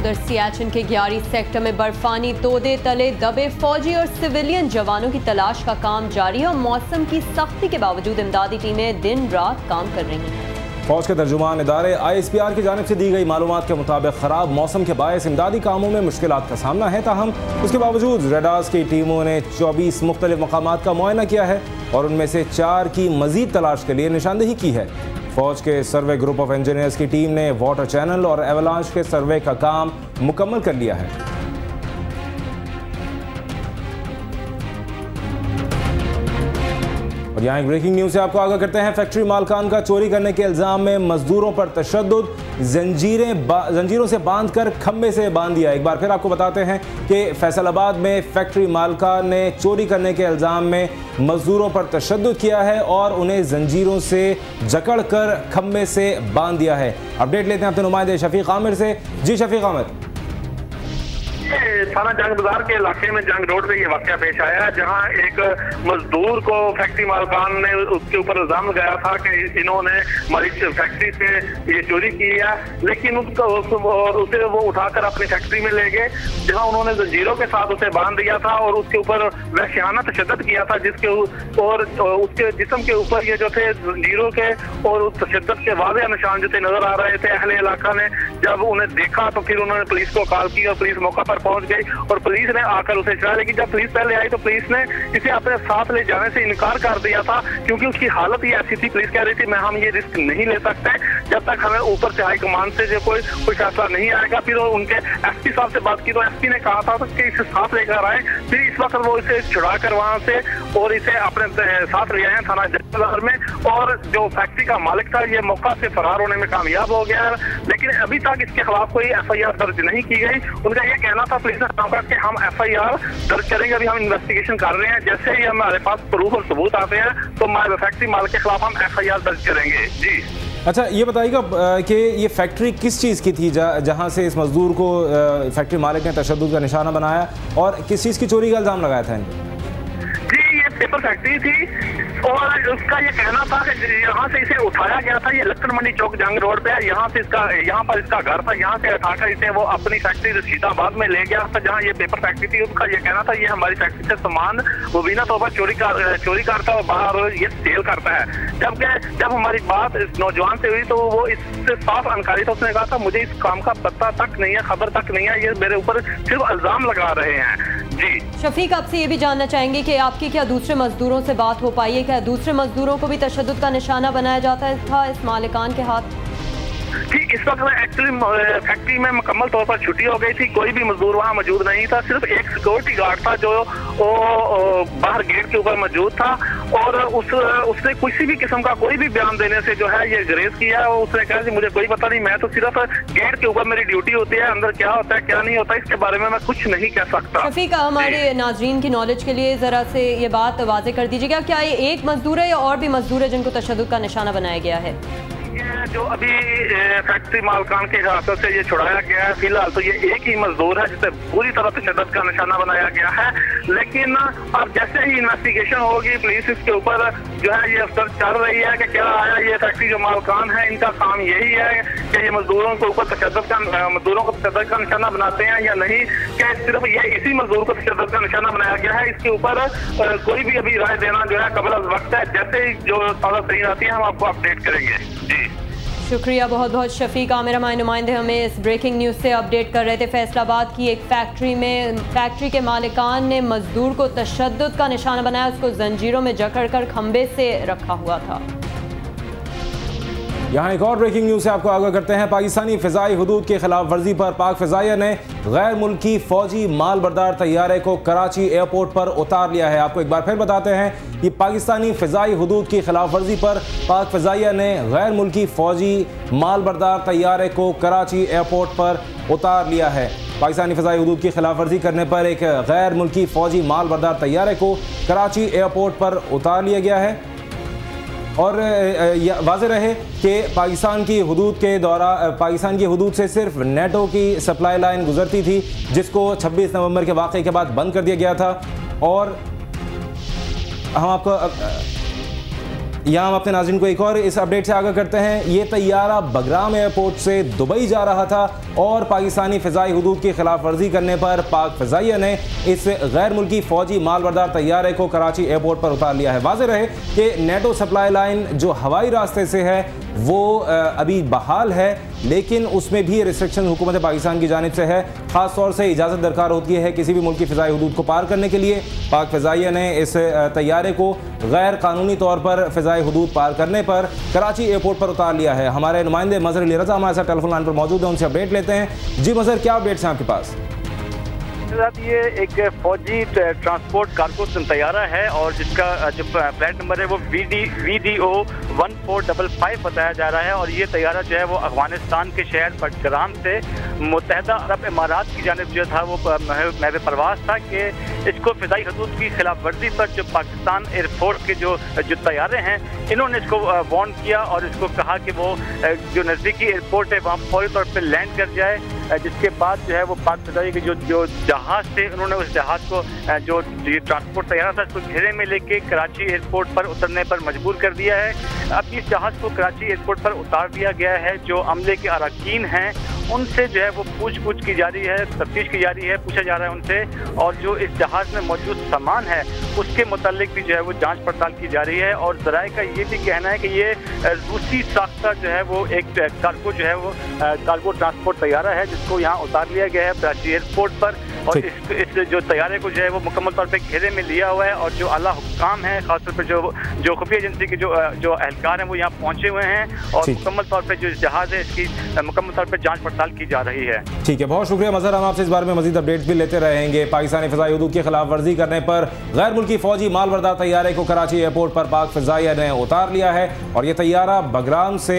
उधर सियाचिन के 11 सेक्टर में बर्फानी तोदे तले दबे फौजी और सिविलियन जवानों की तलाश का काम जारी है और मौसम की सख्ती के बावजूद इमदादी टीमें दिन रात काम कर रही हैं। फौज के तर्जुमान इदारे ISPR की जानिब से दी गई मालूमात के मुताबिक खराब मौसम के बायस इमदादी कामों में मुश्किलात का सामना है, ताहम उसके बावजूद रेडार्स की टीमों ने 24 मुख्तलिफ मकामात का मुआयना किया है और उनमें से 4 की मजीद तलाश के लिए निशानदेही की है। फौज के सर्वे ग्रुप ऑफ इंजीनियर्स की टीम ने वाटर चैनल और एवलांच के सर्वे का काम मुकम्मल कर लिया है। और यहाँ एक ब्रेकिंग न्यूज़ से आपको आगाह करते हैं। फैक्ट्री मालकान का चोरी करने के इल्ज़ाम में मजदूरों पर तशद्दुद, जंजीरों से बांधकर खंबे से बांध दिया। एक बार फिर आपको बताते हैं कि फैसलाबाद में फैक्ट्री मालकान ने चोरी करने के इल्ज़ाम में मजदूरों पर तशद्दुद किया है और उन्हें जंजीरों से जकड़ कर खंबे से बांध दिया है। अपडेट लेते हैं अपने नुमाइंदे शफीक आमिर से। जी शफीक आमिर। थाना जंग बाजार के इलाके में जंग रोड पे ये वाकया पेश आया है, जहां एक मजदूर को फैक्ट्री मालकान ने उसके ऊपर इल्जाम लगाया था कि इन्होंने हमारी फैक्ट्री से ये चोरी की है, लेकिन उसे वो उठाकर अपनी फैक्ट्री में ले गए, जहां उन्होंने जंजीरों के साथ उसे बांध दिया था और उसके ऊपर वहशियाना तशद्दुद किया था, जिसके और उसके जिस्म के ऊपर ये जो थे जंजीरों के और तशद्दुद के वाज़ेह निशान जो थे नजर आ रहे थे। अहले इलाका ने जब उन्हें देखा तो फिर उन्होंने पुलिस को कॉल की और पुलिस मौका पर पहुंच गई और पुलिस ने आकर उसे छुड़ाया। लेकिन जब पुलिस पहले आई तो पुलिस ने इसे अपने साथ ले जाने से इनकार कर दिया था, क्योंकि उसकी हालत ही ऐसी थी। पुलिस कह रही थी हम ये रिस्क नहीं ले सकते जब तक हमें ऊपर से हाई कमान से जो कोई फैसला नहीं आएगा। फिर उनके SP साहब से बात की तो SP ने कहा था कि इसे साथ लेकर आए। फिर इस वक्त वो इसे छुड़ा कर वहां से और इसे अपने साथ ले आए थाना जंग बाजार में। और जो फैक्ट्री का मालिक था ये मौका से फरार होने में कामयाब हो गया, लेकिन अभी तक इसके खिलाफ कोई FIR दर्ज नहीं की गई। उनका ये कहना था पुलिस ने कि हम FIR दर्ज करेंगे, अभी हम इन्वेस्टिगेशन कर रहे हैं, जैसे ही हमारे पास प्रूफ और सबूत आते हैं तो फैक्ट्री मालिक के खिलाफ हम FIR दर्ज करेंगे। जी अच्छा, ये बताइएगा कि ये फैक्ट्री किस चीज़ की थी जहाँ से इस मजदूर को फैक्ट्री मालिक ने तशद्दुद का निशाना बनाया और किस चीज़ की चोरी का इल्ज़ाम लगाया था इनको? जी ये पेपर फैक्ट्री थी और उसका ये कहना था कि यहाँ से इसे उठाया गया था। ये लक्कड़ मंडी चौक जंग रोड पे है, यहाँ पर इसका घर था। यहाँ से उठाकर इसे वो अपनी फैक्ट्री रशीदाबाद में ले गया था, जहाँ ये पेपर फैक्ट्री थी। उसका ये कहना था ये हमारी फैक्ट्री से सामान मुबीना तौर पर चोरी करता है और बाहर ये सेल करता है। जब हमारी बात इस नौजवान से हुई तो वो इससे साफ अनकारी था। उसने कहा था मुझे इस काम का पता तक नहीं है, खबर तक नहीं है, ये मेरे ऊपर सिर्फ इल्जाम लगा रहे हैं। जी शफीक, आपसे ये भी जानना चाहेंगे कि आपकी क्या दूसरे मजदूरों से बात हो पाई है? क्या दूसरे मजदूरों को भी तशद्दुद का निशाना बनाया जाता था इस मालिकान के हाथ? जी इस वक्त एक्चुअली फैक्ट्री में मुकम्मल तौर पर छुट्टी हो गई थी, कोई भी मजदूर वहाँ मौजूद नहीं था। सिर्फ एक सिक्योरिटी गार्ड था जो बाहर गेट के ऊपर मौजूद था और उसने किसी भी किस्म का कोई भी बयान देने से जो है ये गुरेज किया। उसने कहा कि मुझे कोई पता नहीं, मैं तो सिर्फ गेट के ऊपर मेरी ड्यूटी होती है, अंदर क्या होता है क्या नहीं होता इसके बारे में मैं कुछ नहीं कह सकता। शफीक, हमारे नाजरीन की नॉलेज के लिए जरा से ये बात वाजे कर दीजिएगा, क्या ये एक मजदूर है या और भी मजदूर है जिनको तशद्दुद का निशाना बनाया गया है? जो अभी फैक्ट्री मालकान के हाथों से ये छुड़ाया गया है, फिलहाल तो ये एक ही मजदूर है जिसे पूरी तरह तशद्दुद का निशाना बनाया गया है। लेकिन अब जैसे ही इन्वेस्टिगेशन होगी पुलिस इसके ऊपर जो है ये अफसर चल रही है कि क्या आया ये फैक्ट्री जो मालकान है इनका काम यही है कि ये मजदूरों के ऊपर मजदूरों को तशद्दुद का निशाना बनाते हैं या नहीं, क्या सिर्फ ये इसी मजदूर को तशद्दुद का निशाना बनाया गया है। इसके ऊपर कोई भी अभी राय देना जो है कबल वक्त है। जैसे ही जो ताज़ा तरीन आती है हम आपको अपडेट करेंगे। जी शुक्रिया बहुत बहुत शफीक आमिर, हमारे नुमाइंदे हमें इस ब्रेकिंग न्यूज़ से अपडेट कर रहे थे। फैसलाबाद की एक फैक्ट्री के मालिकान ने मजदूर को तशद्दुद का निशाना बनाया, उसको जंजीरों में जकड़ कर खंबे से रखा हुआ था। यहाँ एक और ब्रेकिंग न्यूज़ से आपको आगाह करते हैं। पाकिस्तानी फ़िज़ाई हुदूद की खिलाफ वर्जी पर पाक फ़िज़ाइया ने गैर मुल्की फ़ौजी माल बरदार तैयारे को कराची एयरपोर्ट पर उतार लिया है। आपको एक बार फिर बताते हैं कि पाकिस्तानी फ़िज़ाई हुदूद की खिलाफ वर्जी पर पाक फ़िज़ाइया ने गैर मुल्की फ़ौजी माल बरदार तैयारे को कराची एयरपोर्ट पर उतार लिया है। पाकिस्तानी फ़िज़ाई हुदूद की खिलाफ वर्जी करने पर एक गैर मुल्की फ़ौजी माल बरदार तैयारे को कराची एयरपोर्ट पर उतार लिया गया है। और वाज़ेह रहे कि पाकिस्तान की हुदूद से सिर्फ नेटो की सप्लाई लाइन गुजरती थी, जिसको 26 नवंबर के वाक़े के बाद बंद कर दिया गया था। और हम आपको यहाँ हम अपने नाज़रीन को एक और इस अपडेट से आगाह करते हैं। ये तैयारा बगराम एयरपोर्ट से दुबई जा रहा था और पाकिस्तानी फ़िज़ाई हुदूद की खिलाफ वर्जी करने पर पाक फ़िज़ाइया ने इस गैर मुल्की फ़ौजी मालबरदार तैयारे को कराची एयरपोर्ट पर उतार लिया है। वाज़ेह रहे कि नेटो सप्लाई लाइन जो हवाई रास्ते से है वो अभी बहाल है, लेकिन उसमें भी रिस्ट्रिक्शन हुकूमत पाकिस्तान की जानिब से है। ख़ास तौर से इजाज़त दरकार होती है किसी भी मुल्क की फ़िज़ाई हुदूद को पार करने के लिए। पाक फ़िज़ाइया ने इस तैयारे को गैर कानूनी तौर पर फ़िज़ाई हुदूद पार करने पर कराची एयरपोर्ट पर उतार लिया है। हमारे नुमाइंदे मज़हर अली रज़ा हमारे साथ टेलीफोन लाइन पर मौजूद है, उनसे अपडेट लेते हैं। जी मज़हर, क्या अपडेट्स हैं आपके पास? ये एक फौजी ट्रांसपोर्ट कार्गो तैयारा है और जिसका जो फ्लाइट नंबर है वो VDO 1455 बताया जा रहा है। और ये तैयारा जो है वो अफगानिस्तान के शहर बडगाम से मुत्तहदा अरब इमारात की जानिब जो था वो महव परवास था कि इसको फ़िज़ाई हदूद की खिलाफ वर्जी पर जो पाकिस्तान एयरफोर्स के जो तैयारे हैं इन्होंने इसको वार्न किया और इसको कहा कि वो जो नज़दीकी एयरपोर्ट है वहाँ फौरी तौर पर लैंड कर जाए। जिसके बाद जो है वो पाक फ़िज़ाई के जो जहाज़ थे उन्होंने उस जहाज़ को जो ये ट्रांसपोर्ट तैयारा था उसको घेरे में लेके कराची एयरपोर्ट पर उतरने पर मजबूर कर दिया है। अब इस जहाज़ को कराची एयरपोर्ट पर उतार दिया गया है। जो अमले के अरकान हैं उनसे जो है वो पूछ की जा रही है, तफ्तीश की जा रही है, पूछा जा रहा है उनसे। और जो इस जहाज़ में मौजूद सामान है उसके मुतालिक भी जो है वो जांच पड़ताल की जा रही है। और ज़राए का ये भी कहना है कि ये रूसी साख्ता जो है वो एक कार्गो जो है वो कार्गो ट्रांसपोर्ट तैयारा है जिसको यहाँ उतार लिया गया है कराची एयरपोर्ट पर। और इस जो तैयारे को जो है वो मुकम्मल तौर पे घेरे में लिया हुआ है। और जो आला हुक्काम है खासतौर पर जो खुफिया एजेंसी के जो एहलकार हैं वो यहाँ पहुँचे हुए हैं और मुकम्मल तौर पर जो जहाज़ है इसकी मुकम्मल तौर पर जाँच पड़ताल की जा रही है। ठीक है, बहुत शुक्रिया मज़हर, हम आपसे इस बारे में मज़ीद अपडेट्स भी लेते रहेंगे। पाकिस्तानी फ़िज़ाई हुदूद की खिलाफ वर्जी करने पर गैर मुल्की फ़ौजी मालबरदार तैयारे को कराची एयरपोर्ट पर पाक फ़िज़ाइया ने उतार लिया है और यह तैयारा बगराम से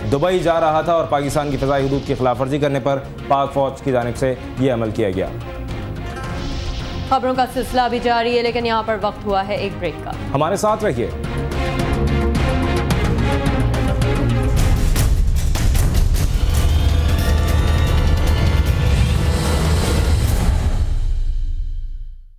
दुबई जा रहा था और पाकिस्तान की फ़िज़ाई हुदूद की खिलाफ वर्जी करने पर पाक फ़ौज की जानिब से यह अमल किया गया। खबरों का सिलसिला भी जारी है, लेकिन यहाँ पर वक्त हुआ है एक ब्रेक का। हमारे साथ रहिए।